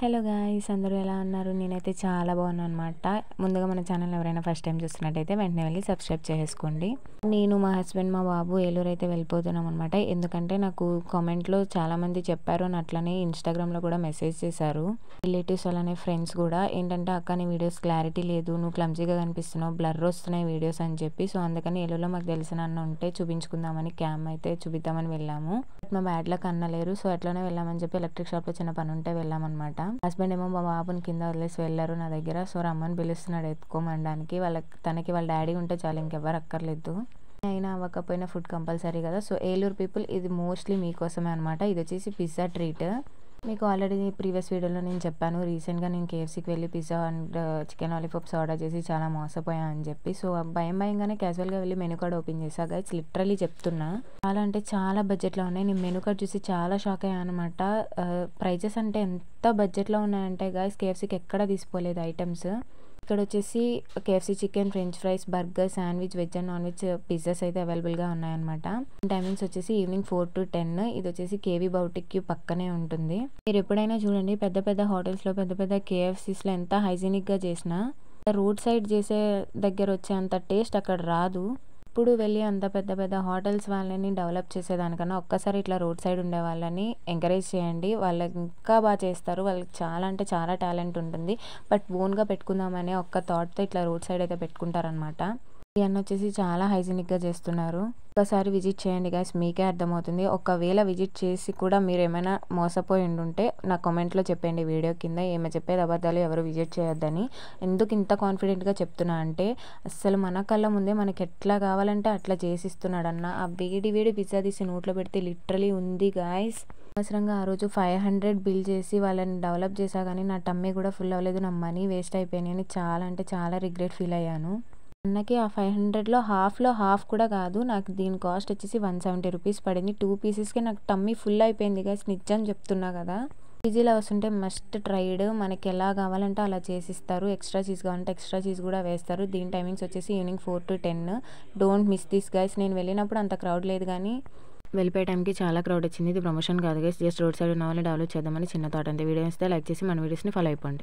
Hello guys, అందరూ ఎలా ఉన్నారు? నేనైతే చాలా బాగున్నాను అనమాట. ముందుగా మన ఛానల్ ఎవరైనా ఫస్ట్ టైం చూస్తున్నట్టయితే వెంటనే వెళ్ళి సబ్స్క్రైబ్ చేసుకోండి. నేను, మా హస్బెండ్, మా బాబు ఏలూరు అయితే వెళ్ళిపోతున్నాం అనమాట. ఎందుకంటే నాకు కామెంట్లో చాలామంది చెప్పారు, అట్లనే ఇన్స్టాగ్రామ్లో కూడా మెసేజ్ చేశారు రిలేటివ్స్ అలానే ఫ్రెండ్స్ కూడా. ఏంటంటే అక్క నీ వీడియోస్ క్లారిటీ లేదు, నువ్వు క్లమ్జీగా కనిపిస్తున్నావు, బ్లర్ వస్తున్నాయి వీడియోస్ అని చెప్పి. సో అందుకని ఏలూరులో మాకు తెలిసిన అన్న ఉంటే చూపించుకుందామని క్యామ్ అయితే చూపిద్దామని వెళ్ళాము. మా బ్యాడ్ లక్ అన్న లేరు, సో అట్లనే వెళ్ళామని చెప్పి ఎలక్ట్రిక్ షాప్లో చిన్న పని ఉంటే వెళ్ళామన్నమాట. హస్బెండ్ ఏమో మా బాబుని కింద వదిలేసి వెళ్ళారు నా దగ్గర. సో రమ్మని పిలుస్తున్నాడు ఎత్తుకోమనడానికి. తనకి వాళ్ళ డాడీ ఉంటే చాలు, ఇంకెవ్వరు అక్కర్లేదు. అయినా అవ్వకపోయినా ఫుడ్ కంపల్సరీ కదా. సో ఏలూరు పీపుల్, ఇది మోస్ట్లీ మీకోసమే అనమాట. ఇది వచ్చేసి పిజ్జా ట్రీట్. మీకు ఆల్రెడీ ప్రీవియస్ వీడియోలో నేను చెప్పాను, రీసెంట్గా నేను కేఎఫ్సీకి వెళ్ళి pizza and chicken lollipops order చేసి చాలా మోసపోయాను అని చెప్పి. సో భయంగానే క్యాజువల్గా వెళ్ళి మెనూ కార్డ్ ఓపెన్ చేశా గైస్. లిటరలీ చెప్తున్నా, చాలా అంటే చాలా బడ్జెట్లో ఉన్నాయి. నేను మెనూ కార్డ్ చూసి చాలా షాక్ అయ్యాను అనమాట. ప్రైజెస్ అంటే ఎంత బడ్జెట్లో ఉన్నాయంటే గైస్, కేఎఫ్సీకి ఎక్కడ తీసుకోలేదు ఐటమ్స్. ఇక్కడ వచ్చేసి KFC chicken, French fries, burger, sandwich, veg and non veg pizzas అయితే అవైలబుల్గా ఉన్నాయన్నమాట. టైమింగ్స్ వచ్చేసి ఈవినింగ్ 4 to 10. ఇది వచ్చేసి కేవీ బౌటిక్ పక్కనే ఉంటుంది. మీరు ఎప్పుడైనా చూడండి, పెద్ద పెద్ద హోటల్స్లో, పెద్ద పెద్ద కేఎఫ్సీస్లో ఎంత హైజీనిక్గా చేసినా రోడ్ సైడ్ చేసే దగ్గర వచ్చే అంత టేస్ట్ అక్కడ రాదు. ఇప్పుడు వెళ్ళి అంత పెద్ద పెద్ద హోటల్స్ వాళ్ళని డెవలప్ చేసేదానికన్నా ఒక్కసారి ఇట్లా రోడ్ సైడ్ ఉండే వాళ్ళని ఎంకరేజ్ చేయండి. వాళ్ళకి ఇంకా బాగా చేస్తారు. వాళ్ళకి చాలా అంటే చాలా టాలెంట్ ఉంటుంది. బట్ ఓన్గా పెట్టుకుందామనే ఒక్క థాట్తో ఇట్లా రోడ్ సైడ్ అయితే పెట్టుకుంటారనమాట. ఈ అన్న వచ్చేసి చాలా హైజీనిక్గా చేస్తున్నారు. ఒకసారి విజిట్ చేయండి గైస్, మీకే అర్థమవుతుంది. ఒకవేళ విజిట్ చేసి కూడా మీరు ఏమైనా మోసపోయి ఉండుంటే నా కామెంట్లో చెప్పండి వీడియో కింద. ఏమో చెప్పేది అబద్ధాలు, ఎవరు విజిట్ చేయొద్దని. ఎందుకు ఇంత కాన్ఫిడెంట్గా చెప్తున్నా అంటే, అసలు మన కళ్ళ ముందే మనకి ఎట్లా కావాలంటే అట్లా చేసిస్తున్నాడన్న. ఆ వేడి వేడి పిజ్జా తీసి నోట్లో పెడితే లిటరలీ ఉంది గాయస్. అవసరంగా ఆ రోజు 500 బిల్ చేసి వాళ్ళని డెవలప్ చేశా కానీ నా టమ్మీ కూడా ఫుల్ అవ్వలేదు, నా మనీ వేస్ట్ అయిపోయినాయి అని చాలా అంటే చాలా రిగ్రెట్ ఫీల్ అయ్యాను. అన్నకి ఆ 500లో హాఫ్ కూడా కాదు, నాకు దీని కాస్ట్ వచ్చేసి 170 రూపీస్ పడింది. 2 పీసెస్కి నాకు టమ్మీ ఫుల్ అయిపోయింది గైస్, నిజం చెప్తున్నా కదా. పీజీ లవర్స్ ఉంటే మస్ట్ ట్రైడ్. మనకి ఎలా కావాలంటే అలా చేసిస్తారు. ఎక్స్ట్రా చీజ్ కావాలంటే ఎక్స్ట్రా చీజ్ కూడా వేస్తారు. దీని టైమింగ్స్ వచ్చేసి evening 4 to 10. Don't miss this guys. నేను వెళ్ళినప్పుడు అంత క్రౌడ్ లేదు, కానీ వెళ్ళిపోయే టైంకి చాలా క్రౌడ్ వచ్చింది. ఇది ప్రమోషన్ కాదు గైస్, జస్ట్ రోడ్ సైడ్ ఉన్న వాళ్ళని డెవలప్ చేద్దామని చిన్న థాట్ అంతే. వీడియో ఇస్తే లైక్ చేసి మన వీడియోస్ని ఫాలో అయిపోండి.